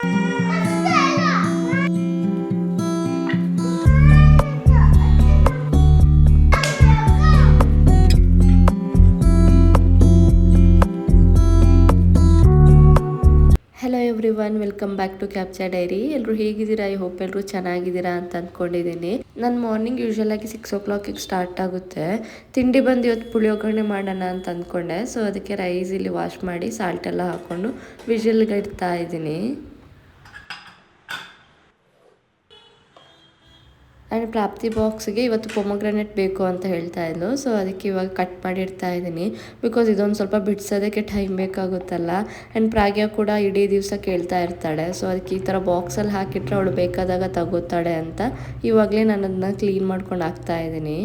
Hello everyone, welcome back to capture diary. ಎಲ್ಲರೂ ಹೇಗಿದ್ದೀರಾ? I hope ಎಲ್ಲರೂ ಚೆನ್ನಾಗಿದ್ದೀರಾ ಅಂತ ಅಂದ್ಕೊಂಡಿದ್ದೀನಿ. ನನ್ನ ಮಾರ್ನಿಂಗ್ ಯೂಶ್ವಲ್ ಆಗಿ 6 o'clock ಸ್ಟಾರ್ಟ್ ಆಗುತ್ತೆ. ತಿಂಡಿ ಬಂದು ಇವತ್ತು ಪುಳಿಯೋಗರಣೆ ಮಾಡೋಣ ಅಂತ ಅಂದ್ಕೊಂಡೆ. ಸೊ ಅದಕ್ಕೆ ರೈಸ್ ಇಲ್ಲಿ ವಾಶ್ ಮಾಡಿ ಸಾಲ್ಟ್ ಎಲ್ಲ ಹಾಕ್ಕೊಂಡು ವಿಷಲ್ಗೆ ಇಡ್ತಾ ಇದ್ದೀನಿ. ಆ್ಯಂಡ್ ಪ್ರಾಪ್ತಿ ಬಾಕ್ಸ್ಗೆ ಇವತ್ತು ಪೊಮೊಗ್ರಾನೇಟ್ ಬೇಕು ಅಂತ ಹೇಳ್ತಾ ಇದ್ಲು. ಸೊ ಅದಕ್ಕೆ ಇವಾಗ ಕಟ್ ಮಾಡಿ ಇಡ್ತಾ ಇದ್ದೀನಿ. ಬಿಕಾಸ್ ಇದೊಂದು ಸ್ವಲ್ಪ ಬಿಡಿಸೋದಕ್ಕೆ ಟೈಮ್ ಬೇಕಾಗುತ್ತಲ್ಲ. ಆ್ಯಂಡ್ ಪ್ರಾಗ್ಯ ಕೂಡ ಇಡೀ ದಿವಸ ಕೇಳ್ತಾ ಇರ್ತಾಳೆ. ಸೊ ಅದಕ್ಕೆ ಈ ಥರ ಬಾಕ್ಸಲ್ಲಿ ಹಾಕಿಟ್ರೆ ಅವಳು ಬೇಕಾದಾಗ ತಗೋತಾಳೆ ಅಂತ ಇವಾಗಲೇ ನಾನು ಅದನ್ನ ಕ್ಲೀನ್ ಮಾಡ್ಕೊಂಡು ಹಾಕ್ತಾ ಇದ್ದೀನಿ.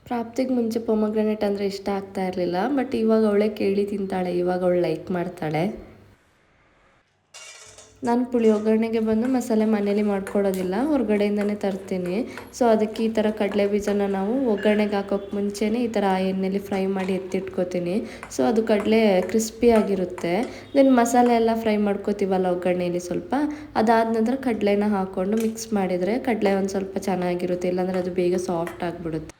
ಪ್ರಾಪ್ತಿಗೆ ಮುಂಚೆ ಪೊಮೊಗ್ರಾನೇಟ್ ಅಂದರೆ ಇಷ್ಟ ಆಗ್ತಾ ಇರಲಿಲ್ಲ. ಬಟ್ ಇವಾಗ ಅವಳೇ ಕೇಳಿ ತಿಂತಾಳೆ. ಇವಾಗ ಅವಳು ಲೈಕ್ ಮಾಡ್ತಾಳೆ. ನಾನು ಪುಳಿಯೋಗರಣೆಗೆ ಬಂದು ಮಸಾಲೆ ಮನೇಲಿ ಮಾಡ್ಕೊಳ್ಳೋದಿಲ್ಲ, ಹೊರಗಡೆಯಿಂದನೇ ತರ್ತೀನಿ. ಸೊ ಅದಕ್ಕೆ ಈ ಥರ ಕಡಲೆ ಬೀಜನ ನಾವು ಒಗ್ಗರಣೆಗೆ ಹಾಕೋಕ್ಕೆ ಮುಂಚೆನೇ ಈ ಥರ ಎಣ್ಣೆಲಿ ಫ್ರೈ ಮಾಡಿ ಎತ್ತಿಟ್ಕೋತೀನಿ. ಸೊ ಅದು ಕಡಲೆ ಕ್ರಿಸ್ಪಿ ಆಗಿರುತ್ತೆ. ದೆನ್ ಮಸಾಲೆ ಎಲ್ಲ ಫ್ರೈ ಮಾಡ್ಕೋತೀವಲ್ಲ ಒಗ್ಗರಣೆಯಲ್ಲಿ ಸ್ವಲ್ಪ, ಅದಾದ ನಂತರ ಕಡಲೆನ ಹಾಕ್ಕೊಂಡು ಮಿಕ್ಸ್ ಮಾಡಿದರೆ ಕಡಲೆ ಒಂದು ಸ್ವಲ್ಪ ಚೆನ್ನಾಗಿರುತ್ತೆ. ಇಲ್ಲಾಂದರೆ ಅದು ಬೇಗ ಸಾಫ್ಟ್ ಆಗಿಬಿಡುತ್ತೆ.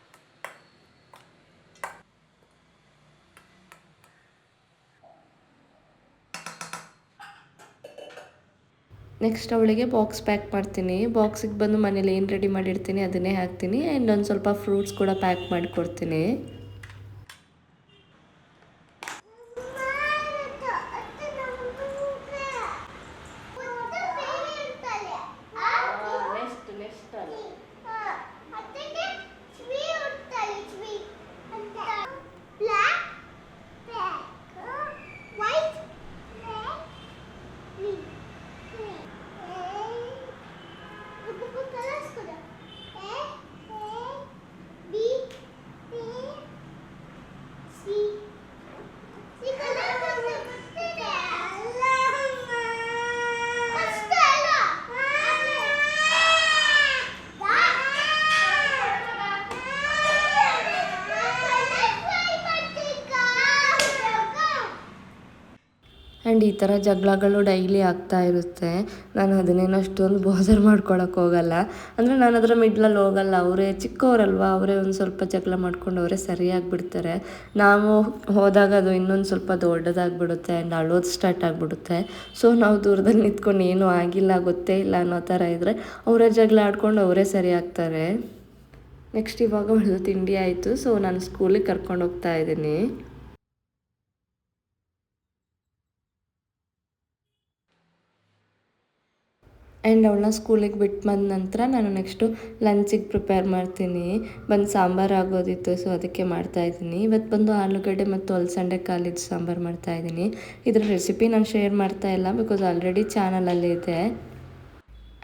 ನೆಕ್ಸ್ಟ್ ಅವಳಿಗೆ ಬಾಕ್ಸ್ ಪ್ಯಾಕ್ ಮಾಡ್ತೀನಿ. ಬಾಕ್ಸಿಗೆ ಬಂದು ಮನೇಲಿ ಏನು ರೆಡಿ ಮಾಡಿರ್ತೀನಿ ಅದನ್ನೇ ಹಾಕ್ತೀನಿ. ಆ್ಯಂಡ್ ಒಂದು ಸ್ವಲ್ಪ ಫ್ರೂಟ್ಸ್ ಕೂಡ ಪ್ಯಾಕ್ ಮಾಡಿಕೊಡ್ತೀನಿ. ಆ್ಯಂಡ್ ಈ ಥರ ಜಗಳಗಳು ಡೈಲಿ ಆಗ್ತಾ ಇರುತ್ತೆ. ನಾನು ಅದನ್ನೇನು ಅಷ್ಟೊಂದು ಬಾದರ್ ಮಾಡ್ಕೊಳಕ್ಕೆ ಹೋಗಲ್ಲ. ಅಂದರೆ ನಾನು ಅದರ ಮಿಡ್ಲಲ್ಲಿ ಹೋಗಲ್ಲ. ಅವರೇ ಚಿಕ್ಕವರಲ್ವ, ಅವರೇ ಒಂದು ಸ್ವಲ್ಪ ಜಗಳ ಮಾಡ್ಕೊಂಡು ಅವರೇ ಸರಿಯಾಗಿಬಿಡ್ತಾರೆ. ನಾವು ಹೋದಾಗ ಅದು ಇನ್ನೊಂದು ಸ್ವಲ್ಪ ದೊಡ್ಡದಾಗಿಬಿಡುತ್ತೆ ಆ್ಯಂಡ್ ಅಳೋದು ಸ್ಟಾರ್ಟ್ ಆಗಿಬಿಡುತ್ತೆ. ಸೊ ನಾವು ದೂರದಲ್ಲಿ ನಿಂತ್ಕೊಂಡು ಏನೂ ಆಗಿಲ್ಲ, ಗೊತ್ತೇ ಇಲ್ಲ ಅನ್ನೋ ಥರ ಇದ್ದರೆ ಅವರೇ ಜಗಳ ಆಡ್ಕೊಂಡು ಅವರೇ ಸರಿ ಆಗ್ತಾರೆ. ನೆಕ್ಸ್ಟ್ ಇವಾಗ ಒಳ್ಳೆ ತಿಂಡಿ ಆಯಿತು. ಸೊ ನಾನು ಸ್ಕೂಲಿಗೆ ಕರ್ಕೊಂಡು ಹೋಗ್ತಾ ಇದ್ದೀನಿ. ಆ್ಯಂಡ್ ಅವಳನ್ನ ಸ್ಕೂಲಿಗೆ ಬಿಟ್ಟು ಬಂದ ನಂತರ ನಾನು ನೆಕ್ಸ್ಟು ಲಂಚಿಗೆ ಪ್ರಿಪೇರ್ ಮಾಡ್ತೀನಿ. ಬಂದು ಸಾಂಬಾರು ಆಗೋದಿತ್ತು, ಸೊ ಅದಕ್ಕೆ ಮಾಡ್ತಾಯಿದ್ದೀನಿ. ಇವತ್ತು ಬಂದು ಆಲೂಗಡ್ಡೆ ಮತ್ತು ಅಲಸಂಡೆ ಕಾಳಿದ್ದು ಸಾಂಬಾರು ಮಾಡ್ತಾಯಿದ್ದೀನಿ. ಇದರ ರೆಸಿಪಿ ನಾನು ಶೇರ್ ಮಾಡ್ತಾ ಇಲ್ಲ, ಬಿಕಾಸ್ ಆಲ್ರೆಡಿ ಚಾನಲಲ್ಲಿ ಇದೆ.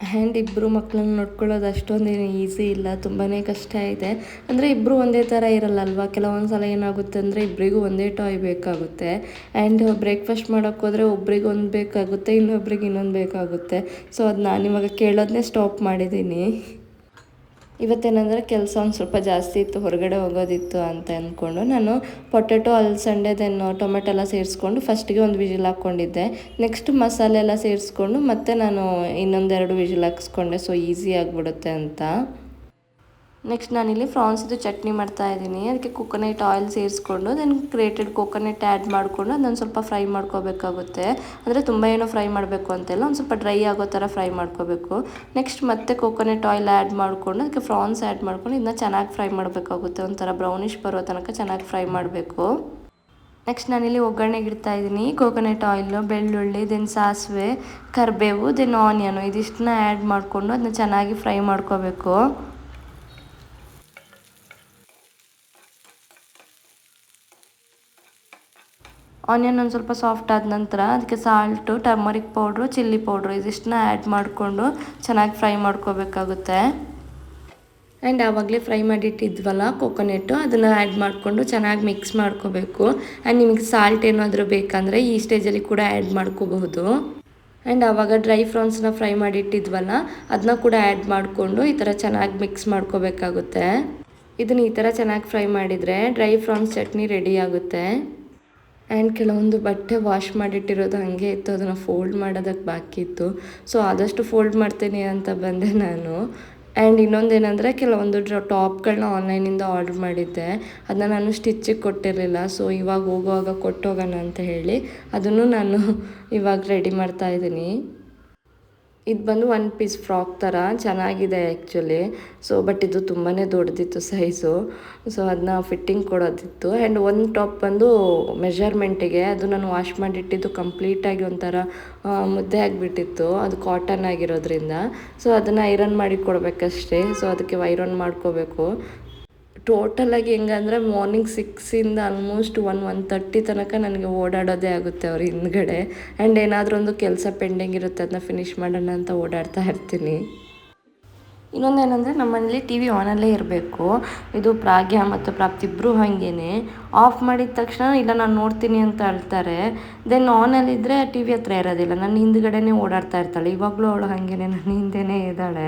ಆ್ಯಂಡ್ ಇಬ್ಬರು ಮಕ್ಕಳನ್ನ ನೋಡ್ಕೊಳ್ಳೋದು ಅಷ್ಟೊಂದೇನು ಈಸಿ ಇಲ್ಲ, ತುಂಬಾ ಕಷ್ಟ ಇದೆ. ಅಂದರೆ ಇಬ್ಬರು ಒಂದೇ ಥರ ಇರಲ್ಲಲ್ವ. ಕೆಲವೊಂದು ಸಲ ಏನಾಗುತ್ತೆ ಅಂದರೆ ಇಬ್ಬರಿಗೂ ಒಂದೇ ಟಾಯ್ ಬೇಕಾಗುತ್ತೆ. ಆ್ಯಂಡ್ ಬ್ರೇಕ್ಫಾಸ್ಟ್ ಮಾಡೋಕ್ಕೆ ಹೋದರೆ ಒಬ್ರಿಗೆ ಒಂದು ಬೇಕಾಗುತ್ತೆ, ಇನ್ನೊಬ್ರಿಗೆ ಇನ್ನೊಂದು ಬೇಕಾಗುತ್ತೆ. ಸೊ ಅದು ನಾನು ಇವಾಗ ಕೇಳೋದನ್ನೇ ಸ್ಟಾಪ್ ಮಾಡಿದ್ದೀನಿ. ಇವತ್ತೇನೆಂದರೆ ಕೆಲಸ ಒಂದು ಸ್ವಲ್ಪ ಜಾಸ್ತಿ ಇತ್ತು, ಹೊರಗಡೆ ಹೋಗೋದಿತ್ತು ಅಂತ ಅಂದ್ಕೊಂಡು ನಾನು ಪೊಟೆಟೊ, ಅಲಸಂಡೆ, ದೆನ್ ಟೊಮೆಟೊ ಎಲ್ಲ ಸೇರಿಸ್ಕೊಂಡು ಫಸ್ಟಿಗೆ ಒಂದು ವಿಜಿಲ್ ಹಾಕ್ಕೊಂಡಿದ್ದೆ. ನೆಕ್ಸ್ಟ್ ಮಸಾಲೆ ಎಲ್ಲ ಸೇರಿಸ್ಕೊಂಡು ಮತ್ತೆ ನಾನು ಇನ್ನೊಂದೆರಡು ವಿಜಿಲ್ ಹಾಕ್ಸ್ಕೊಂಡೆ. ಸೊ ಈಸಿ ಆಗಿಬಿಡುತ್ತೆ ಅಂತ. ನೆಕ್ಸ್ಟ್ ನಾನಿಲ್ಲಿ ಫ್ರಾನ್ಸಿದು ಚಟ್ನಿ ಮಾಡ್ತಾಯಿದ್ದೀನಿ. ಅದಕ್ಕೆ ಕೊಕೊನೆಟ್ ಆಯಿಲ್ ಸೇರಿಸ್ಕೊಂಡು ದೆನ್ ಗ್ರೇಟೆಡ್ ಕೊಕೊನೆಟ್ ಆ್ಯಡ್ ಮಾಡಿಕೊಂಡು ಅದನ್ನು ಸ್ವಲ್ಪ ಫ್ರೈ ಮಾಡ್ಕೋಬೇಕಾಗುತ್ತೆ. ಅಂದರೆ ತುಂಬ ಏನೋ ಫ್ರೈ ಮಾಡಬೇಕು ಅಂತೆಲ್ಲ, ಒಂದು ಸ್ವಲ್ಪ ಡ್ರೈ ಆಗೋ ಥರ ಫ್ರೈ ಮಾಡ್ಕೋಬೇಕು. ನೆಕ್ಸ್ಟ್ ಮತ್ತೆ ಕೊಕೊನೆಟ್ ಆಯಿಲ್ ಆ್ಯಡ್ ಮಾಡಿಕೊಂಡು ಅದಕ್ಕೆ ಫ್ರಾನ್ಸ್ ಆ್ಯಡ್ ಮಾಡ್ಕೊಂಡು ಇದನ್ನ ಚೆನ್ನಾಗಿ ಫ್ರೈ ಮಾಡಬೇಕಾಗುತ್ತೆ. ಒಂಥರ ಬ್ರೌನಿಷ್ ಬರೋ ತನಕ ಚೆನ್ನಾಗಿ ಫ್ರೈ ಮಾಡಬೇಕು. ನೆಕ್ಸ್ಟ್ ನಾನಿಲ್ಲಿ ಒಗ್ಗರಣೆಗೆ ಇಡ್ತಾಯಿದ್ದೀನಿ. ಕೊಕೊನೆಟ್ ಆಯಿಲು, ಬೆಳ್ಳುಳ್ಳಿ, ದೆನ್ ಸಾಸಿವೆ, ಕರಿಬೇವು, ದೆನ್ ಆನಿಯನು ಇದಿಷ್ಟನ್ನ ಆ್ಯಡ್ ಮಾಡಿಕೊಂಡು ಅದನ್ನ ಚೆನ್ನಾಗಿ ಫ್ರೈ ಮಾಡ್ಕೋಬೇಕು. ಆನಿಯನ್ ಒಂದು ಸ್ವಲ್ಪ ಸಾಫ್ಟ್ ಆದ ನಂತರ ಅದಕ್ಕೆ salt, turmeric powder, chilli powder ಇದಿಷ್ಟನ್ನ ಆ್ಯಡ್ ಮಾಡಿಕೊಂಡು ಚೆನ್ನಾಗಿ ಫ್ರೈ ಮಾಡ್ಕೋಬೇಕಾಗುತ್ತೆ. ಆ್ಯಂಡ್ ಆವಾಗಲೇ ಫ್ರೈ ಮಾಡಿಟ್ಟಿದ್ವಲ್ಲ ಕೊಕೊನೆಟ್ಟು, ಅದನ್ನು ಆ್ಯಡ್ ಮಾಡಿಕೊಂಡು ಚೆನ್ನಾಗಿ ಮಿಕ್ಸ್ ಮಾಡ್ಕೋಬೇಕು. ಆ್ಯಂಡ್ ನಿಮಗೆ ಸಾಲ್ಟ್ ಏನಾದರೂ ಬೇಕಂದರೆ ಈ ಸ್ಟೇಜಲ್ಲಿ ಕೂಡ ಆ್ಯಡ್ ಮಾಡ್ಕೋಬಹುದು. ಆ್ಯಂಡ್ ಆವಾಗ ಡ್ರೈ ಫ್ರಾನ್ಸ್ನ ಫ್ರೈ ಮಾಡಿಟ್ಟಿದ್ವಲ್ಲ ಅದನ್ನ ಕೂಡ ಆ್ಯಡ್ ಮಾಡಿಕೊಂಡು ಈ ಥರ ಚೆನ್ನಾಗಿ ಮಿಕ್ಸ್ ಮಾಡ್ಕೋಬೇಕಾಗುತ್ತೆ. ಇದನ್ನು ಈ ಥರ ಚೆನ್ನಾಗಿ ಫ್ರೈ ಮಾಡಿದರೆ ಡ್ರೈ ಫ್ರಾನ್ಸ್ ಚಟ್ನಿ ರೆಡಿ ಆಗುತ್ತೆ. ಆ್ಯಂಡ್ ಕೆಲವೊಂದು ಬಟ್ಟೆ ವಾಶ್ ಮಾಡಿಟ್ಟಿರೋದು ಹಾಗೆ ಇತ್ತು, ಅದನ್ನು ಫೋಲ್ಡ್ ಮಾಡೋದಕ್ಕೆ ಬಾಕಿ ಇತ್ತು. ಸೊ ಆದಷ್ಟು ಫೋಲ್ಡ್ ಮಾಡ್ತೀನಿ ಅಂತ ಬಂದೆ ನಾನು. ಆ್ಯಂಡ್ ಇನ್ನೊಂದೇನೆಂದರೆ ಕೆಲವೊಂದು ಟಾಪ್ಗಳನ್ನ ಆನ್ಲೈನಿಂದ ಆರ್ಡ್ರ್ ಮಾಡಿದ್ದೆ, ಅದನ್ನ ನಾನು ಸ್ಟಿಚ್ಚಿಗೆ ಕೊಟ್ಟಿರಲಿಲ್ಲ. ಸೊ ಇವಾಗ ಹೋಗುವಾಗ ಕೊಟ್ಟೋಗೋಣ ಅಂತ ಹೇಳಿ ಅದನ್ನು ನಾನು ಇವಾಗ ರೆಡಿ ಮಾಡ್ತಾಯಿದ್ದೀನಿ. ಇದು ಬಂದು ಒನ್ ಪೀಸ್ ಫ್ರಾಕ್ ಥರ ಚೆನ್ನಾಗಿದೆ ಆ್ಯಕ್ಚುಲಿ. ಸೊ ಬಟ್ ಇದು ತುಂಬಾ ದೊಡ್ಡದಿತ್ತು ಸೈಜು. ಸೊ ಅದನ್ನ ಫಿಟ್ಟಿಂಗ್ ಕೊಡೋದಿತ್ತು. ಆ್ಯಂಡ್ ಒಂದು ಟಾಪ್ ಬಂದು ಮೆಷರ್ಮೆಂಟಿಗೆ, ಅದು ನಾನು ವಾಶ್ ಮಾಡಿಟ್ಟಿದ್ದು ಕಂಪ್ಲೀಟಾಗಿ ಒಂಥರ ಮುದ್ದೆ ಆಗಿಬಿಟ್ಟಿತ್ತು, ಅದು ಕಾಟನ್ ಆಗಿರೋದ್ರಿಂದ. ಸೊ ಅದನ್ನು ಐರನ್ ಮಾಡಿ ಕೊಡಬೇಕಷ್ಟೇ. ಸೊ ಅದಕ್ಕೆ ಐರನ್ ಮಾಡ್ಕೋಬೇಕು. ಟೋಟಲಾಗಿ ಹೆಂಗಂದ್ರೆ ಮಾರ್ನಿಂಗ್ 6ಇಂದ ಆಲ್ಮೋಸ್ಟ್ 1:30 ತನಕ ನನಗೆ ಓಡಾಡೋದೇ ಆಗುತ್ತೆ ಅವ್ರ ಹಿಂದ್ಗಡೆ. ಆ್ಯಂಡ್ ಏನಾದರೂ ಒಂದು ಕೆಲಸ ಪೆಂಡಿಂಗ್ ಇರುತ್ತೆ, ಅದನ್ನ ಫಿನಿಷ್ ಮಾಡೋಣ ಅಂತ ಓಡಾಡ್ತಾ ಇರ್ತೀನಿ. ಇನ್ನೊಂದೇನೆಂದರೆ ನಮ್ಮನೇಲಿ ಟಿ ವಿ ಆನಲ್ಲೇ ಇರಬೇಕು. ಇದು ಪ್ರಾಗ್ಯ ಮತ್ತು ಪ್ರಾಪ್ತಿ ಇಬ್ಬರು ಹಾಗೇನೆ. ಆಫ್ ಮಾಡಿದ ತಕ್ಷಣ ಇಲ್ಲ ನಾನು ನೋಡ್ತೀನಿ ಅಂತ ಅಳ್ತಾರೆ. ದೆನ್ ಆನಲ್ಲಿದ್ದರೆ ಟಿ ವಿ ಹತ್ರ ಇರೋದಿಲ್ಲ, ನನ್ನ ಹಿಂದ್ಗಡೆನೇ ಓಡಾಡ್ತಾ ಇರ್ತಾಳೆ. ಇವಾಗಲೂ ಅವಳು ಹಾಗೇನೆ ನನ್ನ ಹಿಂದೆನೇ ಇದ್ದಾಳೆ.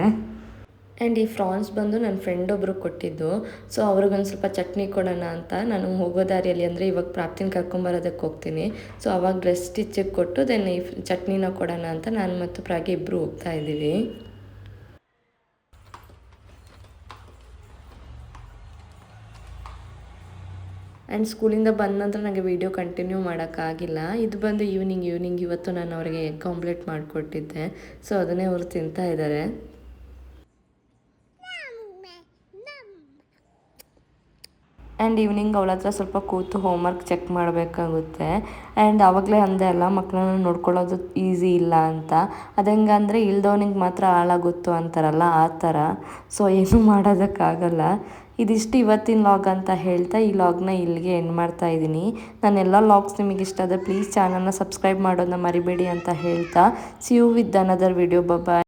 ಆ್ಯಂಡ್ ಈ ಫ್ರಾನ್ಸ್ ಬಂದು ನನ್ನ ಫ್ರೆಂಡ್ ಒಬ್ಬರು ಕೊಟ್ಟಿದ್ದು. ಸೊ ಅವ್ರಿಗೊಂದು ಸ್ವಲ್ಪ ಚಟ್ನಿ ಕೊಡೋಣ ಅಂತ ನಾನು ಹೋಗೋ ದಾರಿಯಲ್ಲಿ, ಅಂದರೆ ಇವಾಗ ಪ್ರಾಪ್ತಿನ ಕರ್ಕೊಂಬರೋದಕ್ಕೆ ಹೋಗ್ತೀನಿ. ಸೊ ಅವಾಗ ಡ್ರೆಸ್ ಸ್ಟಿಚ್ಚಿಗೆ ಕೊಟ್ಟು ದೆನ್ ಈ ಚಟ್ನಿನ ಕೊಡೋಣ ಅಂತ ನಾನು ಮತ್ತು ಪ್ರಾಗಿ ಇಬ್ಬರು ಹೋಗ್ತಾ ಇದ್ದೀವಿ. ಆ್ಯಂಡ್ ಸ್ಕೂಲಿಂದ ಬಂದ ನಂತರ ನನಗೆ ವೀಡಿಯೋ ಕಂಟಿನ್ಯೂ ಮಾಡೋಕ್ಕಾಗಿಲ್ಲ. ಇದು ಬಂದು ಈವ್ನಿಂಗ್ ಇವತ್ತು ನಾನು ಅವರಿಗೆ ಎಗ್ ಆಮ್ಲೆಟ್ ಮಾಡಿಕೊಟ್ಟಿದ್ದೆ. ಸೊ ಅದನ್ನೇ ಅವರು ತಿಂತಾ ಇದ್ದಾರೆ. ಆ್ಯಂಡ್ ಈವ್ನಿಂಗ್ ಅವಳ ಹತ್ರ ಸ್ವಲ್ಪ ಕೂತು ಹೋಮ್ವರ್ಕ್ ಚೆಕ್ ಮಾಡಬೇಕಾಗುತ್ತೆ. ಆ್ಯಂಡ್ ಆವಾಗಲೇ ಅಂದೆ ಅಲ್ಲ, ಮಕ್ಕಳನ್ನ ನೋಡ್ಕೊಳ್ಳೋದು ಈಸಿ ಇಲ್ಲ ಅಂತ. ಅದು ಹೆಂಗಂದರೆ ಇಲ್ದವನಿಗೆ ಮಾತ್ರ ಹಾಳಾಗುತ್ತೋ ಅಂತಾರಲ್ಲ, ಆ ಥರ. ಸೊ ಏನೂ ಮಾಡೋದಕ್ಕಾಗಲ್ಲ. ಇದಿಷ್ಟು ಇವತ್ತಿನ ಲಾಗ್ ಅಂತ ಹೇಳ್ತಾ ಈ ಲಾಗ್ನ ಇಲ್ಲಿಗೆ ಎಂಡ್ ಮಾಡ್ತಾ ಇದ್ದೀನಿ. ನಾನೆಲ್ಲ ಲಾಗ್ಸ್ ನಿಮಗೆ ಇಷ್ಟ ಆದರೆ ಪ್ಲೀಸ್ ಚಾನಲ್ನ ಸಬ್ಸ್ಕ್ರೈಬ್ ಮಾಡೋದನ್ನ ಮರಿಬೇಡಿ ಅಂತ ಹೇಳ್ತಾ see you with another video. Bye.